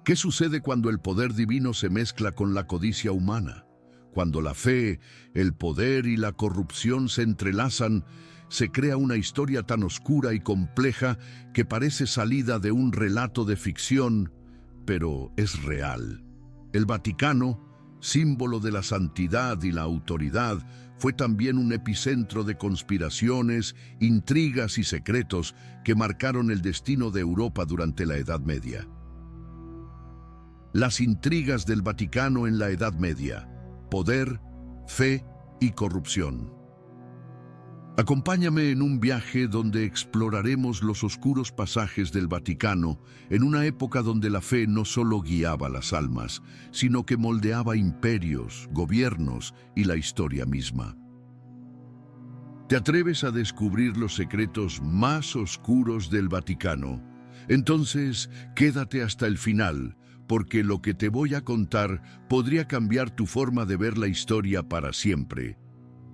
¿Qué sucede cuando el poder divino se mezcla con la codicia humana? Cuando la fe, el poder y la corrupción se entrelazan, se crea una historia tan oscura y compleja que parece salida de un relato de ficción, pero es real. El Vaticano, símbolo de la santidad y la autoridad, fue también un epicentro de conspiraciones, intrigas y secretos que marcaron el destino de Europa durante la Edad Media. Las intrigas del Vaticano en la Edad Media: poder, fe y corrupción. Acompáñame en un viaje donde exploraremos los oscuros pasajes del Vaticano en una época donde la fe no solo guiaba las almas, sino que moldeaba imperios, gobiernos y la historia misma. ¿Te atreves a descubrir los secretos más oscuros del Vaticano? Entonces, quédate hasta el final, porque lo que te voy a contar podría cambiar tu forma de ver la historia para siempre.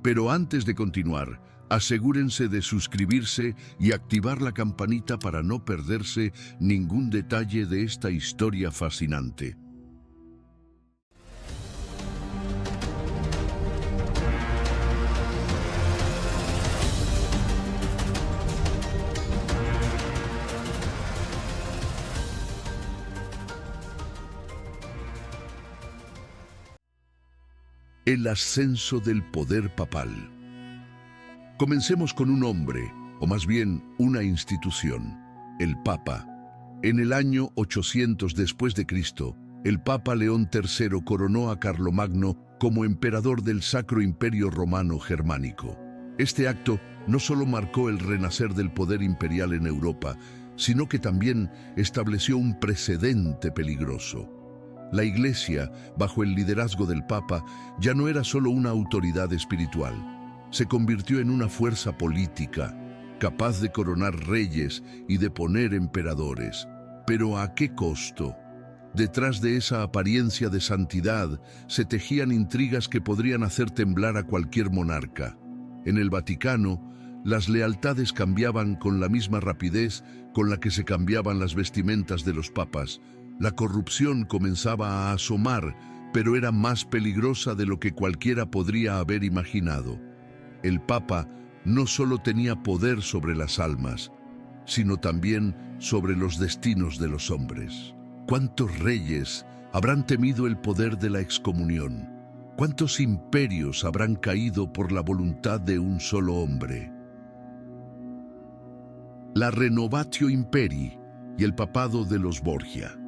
Pero antes de continuar, asegúrense de suscribirse y activar la campanita para no perderse ningún detalle de esta historia fascinante. El ascenso del poder papal. Comencemos con un hombre, o más bien una institución, el Papa. En el año 800 después de Cristo, el Papa León III coronó a Carlomagno como emperador del Sacro Imperio Romano Germánico. Este acto no solo marcó el renacer del poder imperial en Europa, sino que también estableció un precedente peligroso. La Iglesia, bajo el liderazgo del Papa, ya no era solo una autoridad espiritual. Se convirtió en una fuerza política, capaz de coronar reyes y de poner emperadores. Pero ¿a qué costo? Detrás de esa apariencia de santidad se tejían intrigas que podrían hacer temblar a cualquier monarca. En el Vaticano, las lealtades cambiaban con la misma rapidez con la que se cambiaban las vestimentas de los papas. La corrupción comenzaba a asomar, pero era más peligrosa de lo que cualquiera podría haber imaginado. El Papa no solo tenía poder sobre las almas, sino también sobre los destinos de los hombres. ¿Cuántos reyes habrán temido el poder de la excomunión? ¿Cuántos imperios habrán caído por la voluntad de un solo hombre? La Renovatio Imperii y el papado de los Borgia.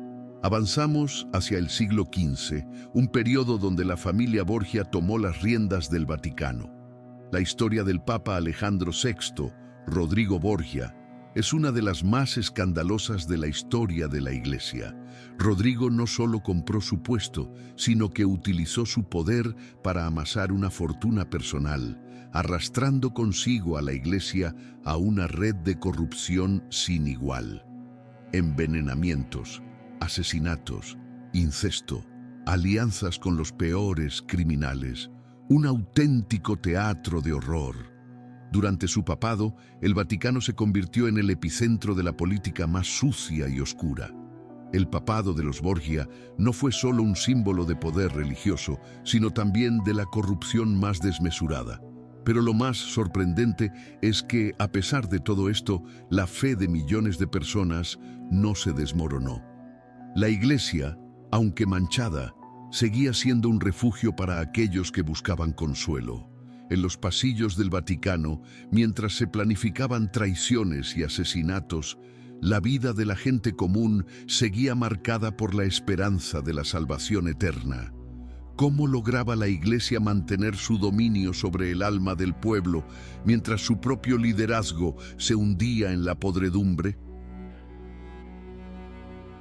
Avanzamos hacia el siglo XV, un periodo donde la familia Borgia tomó las riendas del Vaticano. La historia del Papa Alejandro VI, Rodrigo Borgia, es una de las más escandalosas de la historia de la Iglesia. Rodrigo no solo compró su puesto, sino que utilizó su poder para amasar una fortuna personal, arrastrando consigo a la Iglesia a una red de corrupción sin igual. Envenenamientos, asesinatos, incesto, alianzas con los peores criminales, un auténtico teatro de horror. Durante su papado, el Vaticano se convirtió en el epicentro de la política más sucia y oscura. El papado de los Borgia no fue solo un símbolo de poder religioso, sino también de la corrupción más desmesurada. Pero lo más sorprendente es que, a pesar de todo esto, la fe de millones de personas no se desmoronó. La Iglesia, aunque manchada, seguía siendo un refugio para aquellos que buscaban consuelo. En los pasillos del Vaticano, mientras se planificaban traiciones y asesinatos, la vida de la gente común seguía marcada por la esperanza de la salvación eterna. ¿Cómo lograba la Iglesia mantener su dominio sobre el alma del pueblo mientras su propio liderazgo se hundía en la podredumbre?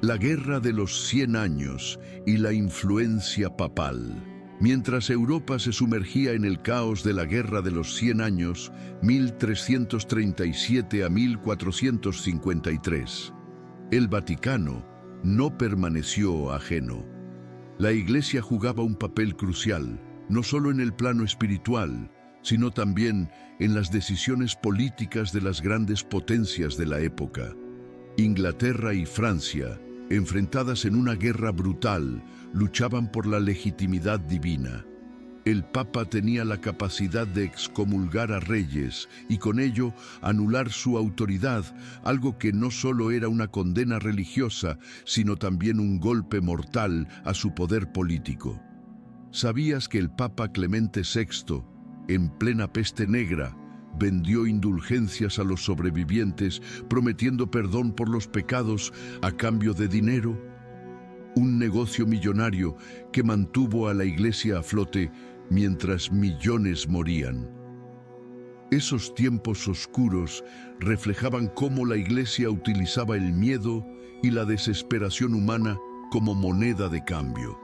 La Guerra de los 100 años y la influencia papal. Mientras Europa se sumergía en el caos de la Guerra de los 100 años, 1337 a 1453, el Vaticano no permaneció ajeno. La Iglesia jugaba un papel crucial, no solo en el plano espiritual, sino también en las decisiones políticas de las grandes potencias de la época. Inglaterra y Francia, enfrentadas en una guerra brutal, luchaban por la legitimidad divina. El Papa tenía la capacidad de excomulgar a reyes y con ello anular su autoridad, algo que no solo era una condena religiosa, sino también un golpe mortal a su poder político. ¿Sabías que el Papa Clemente VI, en plena peste negra, vendió indulgencias a los sobrevivientes, prometiendo perdón por los pecados a cambio de dinero? Un negocio millonario que mantuvo a la Iglesia a flote mientras millones morían. Esos tiempos oscuros reflejaban cómo la Iglesia utilizaba el miedo y la desesperación humana como moneda de cambio.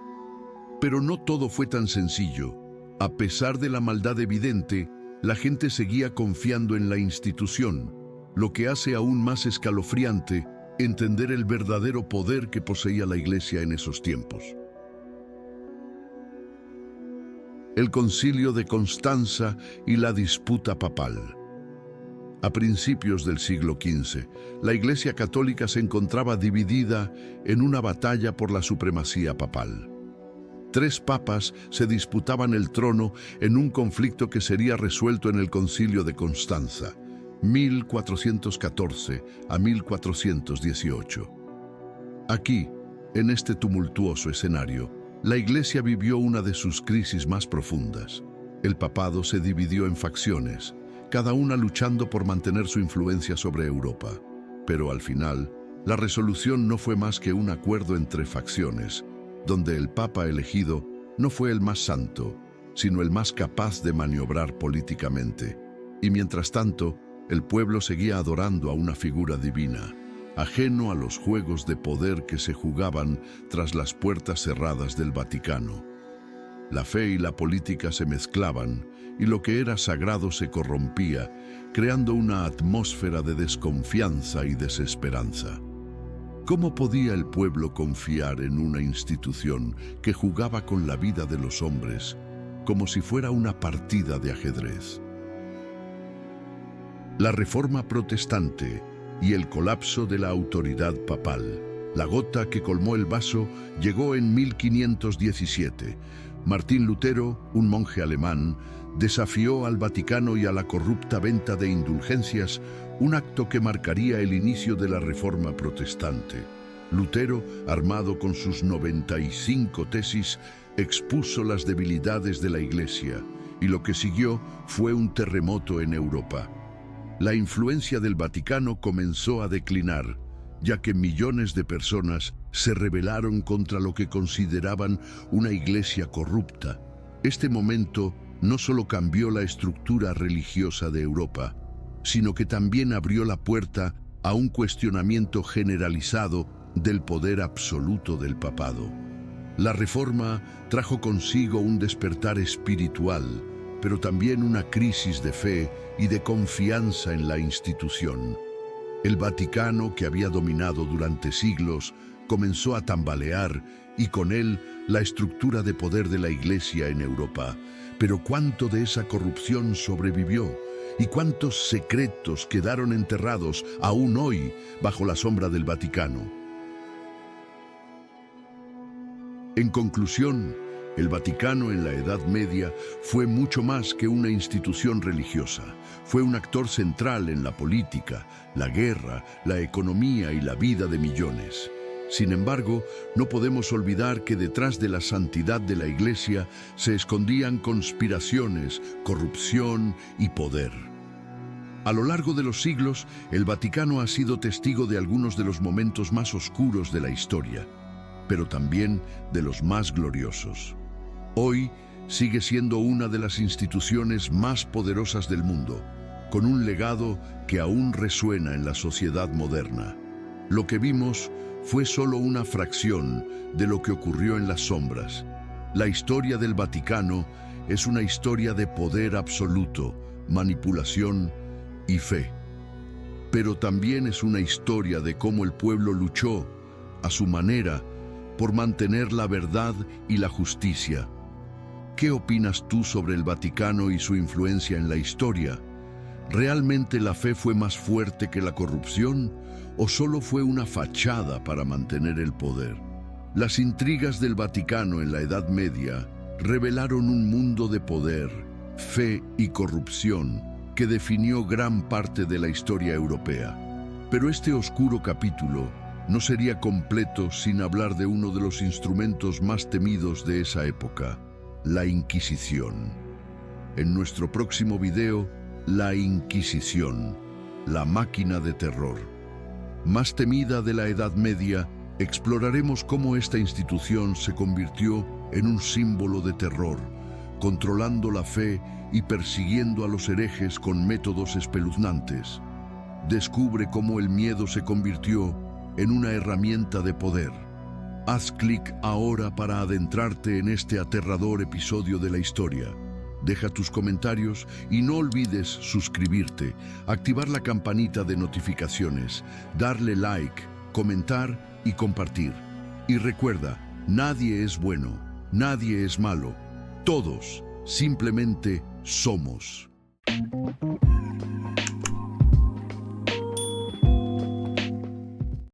Pero no todo fue tan sencillo. A pesar de la maldad evidente, la gente seguía confiando en la institución, lo que hace aún más escalofriante entender el verdadero poder que poseía la Iglesia en esos tiempos. El Concilio de Constanza y la disputa papal. A principios del siglo XV, la Iglesia católica se encontraba dividida en una batalla por la supremacía papal. 3 papas se disputaban el trono en un conflicto que sería resuelto en el Concilio de Constanza, 1414 a 1418. Aquí, en este tumultuoso escenario, la Iglesia vivió una de sus crisis más profundas. El papado se dividió en facciones, cada una luchando por mantener su influencia sobre Europa. Pero al final, la resolución no fue más que un acuerdo entre facciones, donde el papa elegido no fue el más santo, sino el más capaz de maniobrar políticamente. Y mientras tanto, el pueblo seguía adorando a una figura divina, ajeno a los juegos de poder que se jugaban tras las puertas cerradas del Vaticano. La fe y la política se mezclaban, y lo que era sagrado se corrompía, creando una atmósfera de desconfianza y desesperanza. ¿Cómo podía el pueblo confiar en una institución que jugaba con la vida de los hombres como si fuera una partida de ajedrez? La Reforma Protestante y el colapso de la autoridad papal. La gota que colmó el vaso llegó en 1517. Martín Lutero, un monje alemán, desafió al Vaticano y a la corrupta venta de indulgencias, un acto que marcaría el inicio de la Reforma Protestante. Lutero, armado con sus 95 tesis, expuso las debilidades de la Iglesia, y lo que siguió fue un terremoto en Europa. La influencia del Vaticano comenzó a declinar, ya que millones de personas se rebelaron contra lo que consideraban una iglesia corrupta. Este momento no solo cambió la estructura religiosa de Europa, sino que también abrió la puerta a un cuestionamiento generalizado del poder absoluto del papado. La Reforma trajo consigo un despertar espiritual, pero también una crisis de fe y de confianza en la institución. El Vaticano, que había dominado durante siglos, comenzó a tambalear y con él la estructura de poder de la Iglesia en Europa. Pero ¿cuánto de esa corrupción sobrevivió? ¿Y cuántos secretos quedaron enterrados aún hoy bajo la sombra del Vaticano? En conclusión, el Vaticano en la Edad Media fue mucho más que una institución religiosa. Fue un actor central en la política, la guerra, la economía y la vida de millones. Sin embargo, no podemos olvidar que detrás de la santidad de la Iglesia se escondían conspiraciones, corrupción y poder. A lo largo de los siglos, el Vaticano ha sido testigo de algunos de los momentos más oscuros de la historia, pero también de los más gloriosos. Hoy sigue siendo una de las instituciones más poderosas del mundo, con un legado que aún resuena en la sociedad moderna. Lo que vimos fue solo una fracción de lo que ocurrió en las sombras. La historia del Vaticano es una historia de poder absoluto, manipulación y fe. Pero también es una historia de cómo el pueblo luchó, a su manera, por mantener la verdad y la justicia. ¿Qué opinas tú sobre el Vaticano y su influencia en la historia? ¿Realmente la fe fue más fuerte que la corrupción o solo fue una fachada para mantener el poder? Las intrigas del Vaticano en la Edad Media revelaron un mundo de poder, fe y corrupción que definió gran parte de la historia europea. Pero este oscuro capítulo no sería completo sin hablar de uno de los instrumentos más temidos de esa época, la Inquisición. En nuestro próximo video, la Inquisición, la máquina de terror. Más temida de la Edad Media, exploraremos cómo esta institución se convirtió en un símbolo de terror, controlando la fe y persiguiendo a los herejes con métodos espeluznantes. Descubre cómo el miedo se convirtió en una herramienta de poder. Haz clic ahora para adentrarte en este aterrador episodio de la historia. Deja tus comentarios y no olvides suscribirte, activar la campanita de notificaciones, darle like, comentar y compartir. Y recuerda, nadie es bueno, nadie es malo, todos simplemente somos.